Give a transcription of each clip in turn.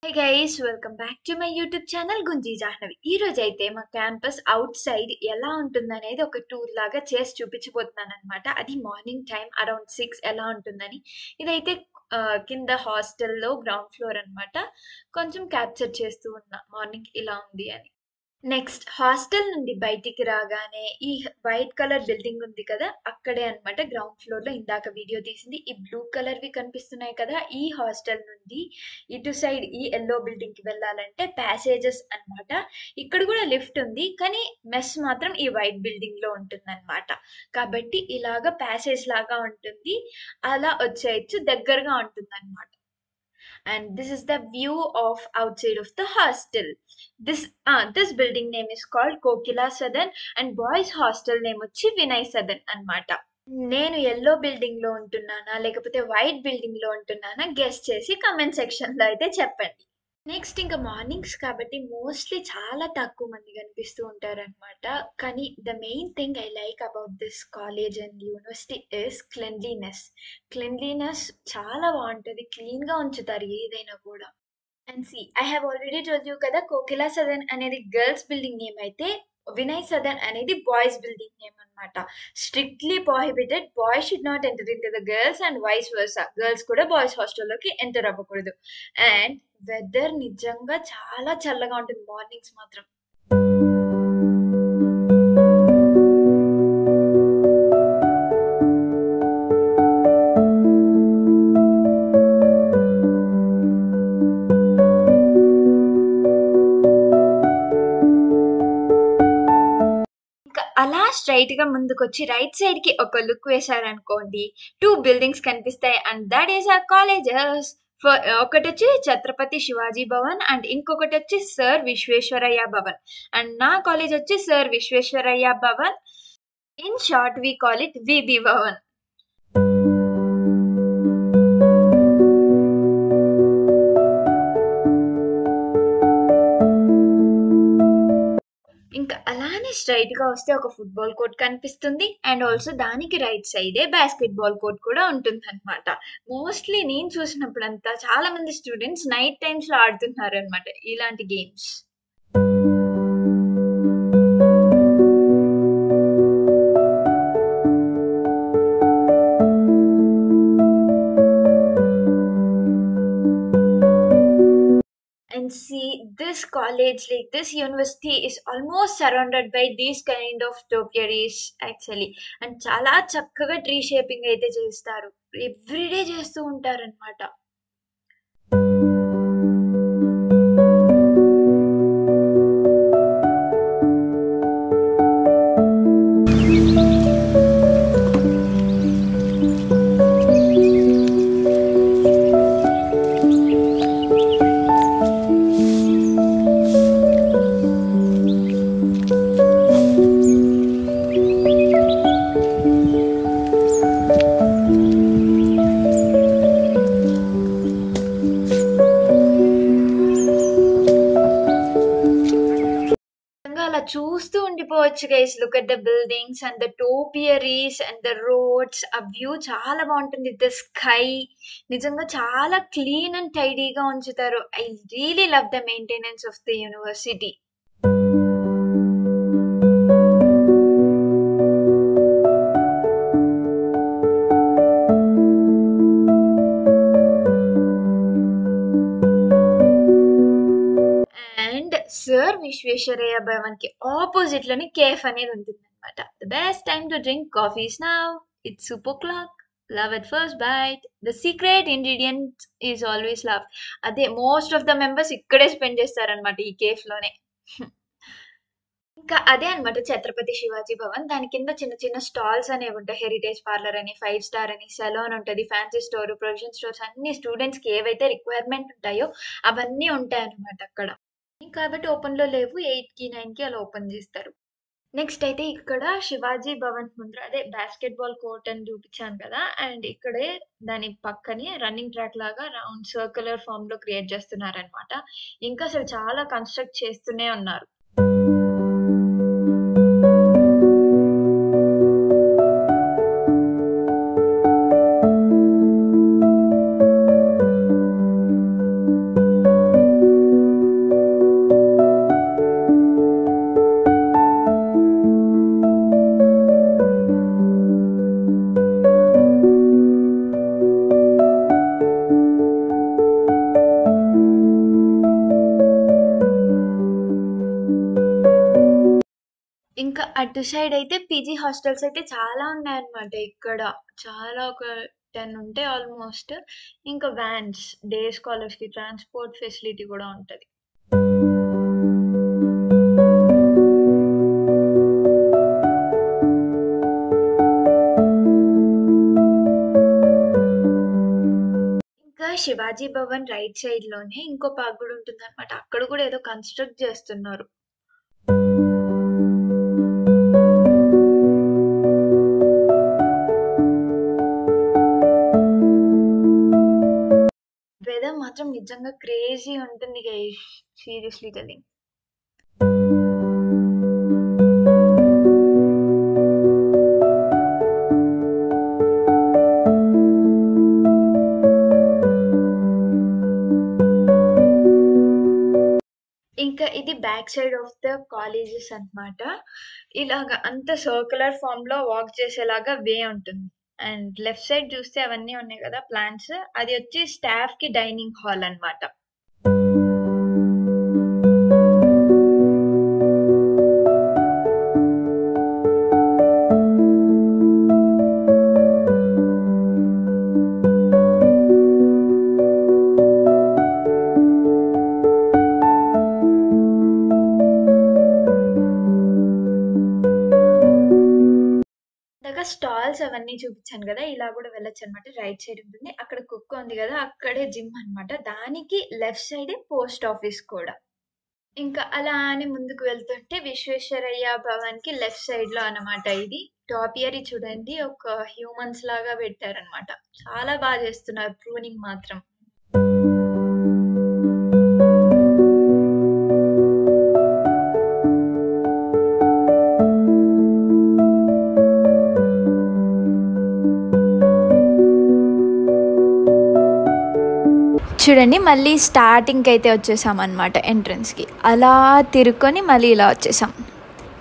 Hey guys welcome back to my YouTube channel Gunji Jahnavi. ఈ రోజు అయితే మా క్యాంపస్ అవుట్ సైడ్ ఎలా ఉంటుందనేది ఒక టూర్ లాగా చేసి చూపించబోతున్నాను అనమాట. అది మార్నింగ్ టైం అరౌండ్ 6 ఎలా ఉంటుందని. ఇదైతే కింద హాస్టల్లో గ్రౌండ్ ఫ్లోర్ అన్నమాట. కొంచెం క్యాప్చర్ చేస్తూ ఉన్నా మార్నింగ్ ఇలా ఉంది అని. నెక్స్ట్ హాస్టల్ నుండి బయటికి రాగానే ఈ వైట్ కలర్ బిల్డింగ్ ఉంది కదా, అక్కడే అన్నమాట గ్రౌండ్ ఫ్లోర్ లో ఇందాక వీడియో తీసింది. ఈ బ్లూ కలర్ వి కనిపిస్తున్నాయి కదా, ఈ హాస్టల్ నుండి ఇటు సైడ్ ఈ ఎల్లో బిల్డింగ్ కి వెళ్ళాలంటే ప్యాసేజెస్ అన్నమాట. ఇక్కడ కూడా లిఫ్ట్ ఉంది, కానీ మెస్ మాత్రం ఈ వైట్ బిల్డింగ్ లో ఉంటుంది అనమాట. కాబట్టి ఇలాగా ప్యాసేజ్ లాగా ఉంటుంది, అలా వచ్చేయచ్చు, దగ్గరగా ఉంటుంది అనమాట. And this is the view of outside of the hostel. This building name is called Kokila Sadan and boys hostel name వచ్చి వినయ్ సదన్ అన్నమాట. నేను ఎల్లో బిల్డింగ్ లో ఉంటున్నానా లేకపోతే వైట్ బిల్డింగ్ లో ఉంటున్నానా గెస్ చేసి కమెంట్ సెక్షన్ లో అయితే చెప్పండి. నెక్స్ట్ ఇంకా మార్నింగ్స్ కాబట్టి మోస్ట్లీ చాలా తక్కువ మంది కనిపిస్తూ ఉంటారనమాట. కానీ the main thing I like about this college and university is cleanliness చాలా బాగుంటుంది, క్లీన్గా ఉంచుతారు ఏదైనా కూడా. And see I have already told you కదా, కోకిలా సదన్ అనేది గర్ల్స్ బిల్డింగ్ నేమ్ అయితే వినయ్ సదన్ అనేది బాయ్స్ బిల్డింగ్ నేమ్ అన్నమాట. Strictly prohibited, boys should not enter into the girls and vice versa, girls కూడా బాయ్స్ హాస్టల్లోకి ఎంటర్ అవ్వకూడదు. అండ్ వెదర్ నిజంగా చాలా చల్లగా ఉంటుంది మార్నింగ్స్ మాత్రం. అలా స్ట్రైట్ గా ముందుకొచ్చి రైట్ సైడ్ కి ఒక లుక్ వేశారనుకోండి, 2 బిల్డింగ్స్ కనిపిస్తాయి అండ్ దట్ ఈస్ ఆ కాలేజెస్. ఒకటి వచ్చి ఛత్రపతి శివాజీ భవన్ అండ్ ఇంకొకటి వచ్చి సర్ విశ్వేశ్వరయ్య భవన్. అండ్ నా కాలేజ్ వచ్చి sir Visvesvaraya Bhavan. In short we call it VB Bhavan. ఇంకా అలానే స్ట్రైట్ గా వస్తే ఒక ఫుట్బాల్ కోర్ట్ కనిపిస్తుంది అండ్ ఆల్సో దానికి రైట్ సైడే బాస్కెట్ బాల్ కోర్ట్ కూడా ఉంటుంది అనమాట. మోస్ట్లీ నేను చూసినప్పుడంతా చాలా మంది స్టూడెంట్స్ నైట్ టైమ్స్ లో ఆడుతున్నారు అనమాట ఇలాంటి games. And see, this college, like this university is almost surrounded by these kind of topiaries actually. And చాలా చక్కగా ట్రీ షేపింగ్ అయితే చేస్తారు, ఎవ్రీడే చేస్తూ ఉంటారన్నమాట. అలా చూస్తూ ఉండిపోవచ్చు guys. Look at the buildings and the topiaries and the roads. ఆ వ్యూ చాలా బాగుంటుంది. ద స్కై నిజంగా చాలా క్లీన్ అండ్ టైడీగా ఉంచుతారు. I really love the maintenance of the university. And sir Visvesvaraya Bhavan కి ఆపోజిట్ లోనే కేఫ్ అనేది ఉంటుంది అనమాట. The best time to drink coffees now. It's super clock. Love at first bite. The secret ingredient is always love. అదే most of the members ఇక్కడే spend చేస్తారనమాట, ఈ cafe లోనే. ఇంకా అదే అనమాట ఛత్రపతి శివాజీ భవన్. దాని కింద చిన్న చిన్న స్టాల్స్ అనేవి ఉంటాయి. హెరిటేజ్ పార్లర్ అని, 5 స్టార్ అని, సెలూన్ ఉంటుంది, ఫ్యాన్సీ స్టోర్, ప్రొవిజన్ స్టోర్స్, అన్ని స్టూడెంట్స్ కి ఏవైతే రిక్వైర్మెంట్ ఉంటాయో అవన్నీ ఉంటాయి అనమాట అక్కడ. కాబట్టి ఓపెన్ లో లేవు, 8 కి 9 కి అలా ఓపెన్ చేస్తారు. నెక్స్ట్ అయితే ఇక్కడ శివాజీ భవన్ ముందర అదే బాస్కెట్ బాల్ కోర్ట్ అని చూపించాను కదా, అండ్ ఇక్కడే దాని పక్కనే రన్నింగ్ ట్రాక్ లాగా రౌండ్ సర్క్యులర్ ఫామ్ లో క్రియేట్ చేస్తున్నారనమాట. ఇంకా అసలు చాలా కన్స్ట్రక్ట్ చేస్తూనే ఉన్నారు. అటు సైడ్ అయితే పీజీ హాస్టల్స్ అయితే చాలా ఉన్నాయన్నమాట ఇక్కడ. చాలా ఒక 10 ఉంటాయి ఆల్మోస్ట్. ఇంకా వ్యాన్స్, డే స్కాలర్స్‌కి ట్రాన్స్‌పోర్ట్ ఫెసిలిటీ కూడా ఉంటది. ఇంకా శివాజీ భవన్ రైట్ సైడ్‌లోనే ఇంకో పార్క్ కూడా ఉంటుందన్నమాట. అక్కడ కూడా ఏదో కన్‌స్ట్రక్ట్ చేస్తున్నారు. వెదర్ మాత్రం నిజంగా క్రేజీ ఉంటుంది గైస్. Seriously telling. ఇంకా ఇది back side of the colleges అన్నమాట. ఇలాగ అంత సర్క్యులర్ ఫార్మ్‌లో వాక్ చేసేలాగా వే ఉంటుంది. అండ్ లెఫ్ట్ సైడ్ చూస్తే అవన్నీ ఉన్నాయి కదా ప్లాంట్స్. అది వచ్చి స్టాఫ్‌కి డైనింగ్ హాల్ అన్నమాట. ఇందాక స్టాల్స్ అవన్నీ చూపించాను కదా! ఇలా కూడా వెళ్ళొచ్చనమాట. రైట్ సైడ్ ఉంటుంది. అక్కడ కుక్క ఉంది కదా! అక్కడే జిమ్ అన్నమాట. దానికి లెఫ్ట్ సైడే పోస్ట్ ఆఫీస్ కూడా. ఇంకా అలా అని ముందుకు వెళ్తుంటే విశ్వేశ్వరయ్య భవన్‌కి లెఫ్ట్ సైడ్‌లో అన్నమాట ఇది. టాపియరీ చూడండి ఒక హ్యూమన్స్ లాగా పెట్టారన్నమాట. చాలా బాగా చేస్తున్నారు ప్రూనింగ్ మాత్రం. చూడండి మళ్ళీ స్టార్టింగ్‌కి అయితే వచ్చేసామన్నమాట ఎంట్రన్స్‌కి. అలా తిరుక్కొని మళ్ళీ ఇలా వచ్చేసాం.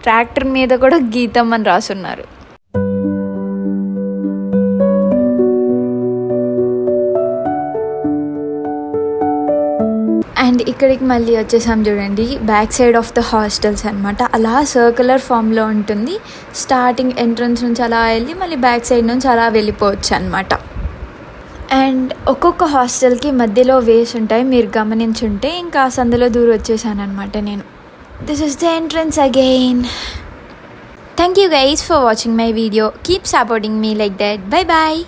ట్రాక్టర్ మీద కూడా గీతం అని రాసున్నారు. అండ్ ఇక్కడికి మళ్ళీ వచ్చేసాం చూడండి. Back side of the hostels అన్నమాట. అలా సర్క్యులర్ ఫామ్‌లో ఉంటుంది. స్టార్టింగ్ ఎంట్రన్స్ నుంచి అలా వెళ్ళి మళ్ళీ బ్యాక్ సైడ్ నుంచి అలా వెళ్ళిపోవచ్చు అన్నమాట. అండ్ ఒక్కొక్క హాస్టల్‌కి మధ్యలో వేస్ ఉంటాయి. మీరు గమనించుంటే ఇంకా సందులో దూరం వచ్చేసానన్నమాట నేను. This is the entrance again. Thank you guys for watching my video. Keep supporting me like that. Bye bye.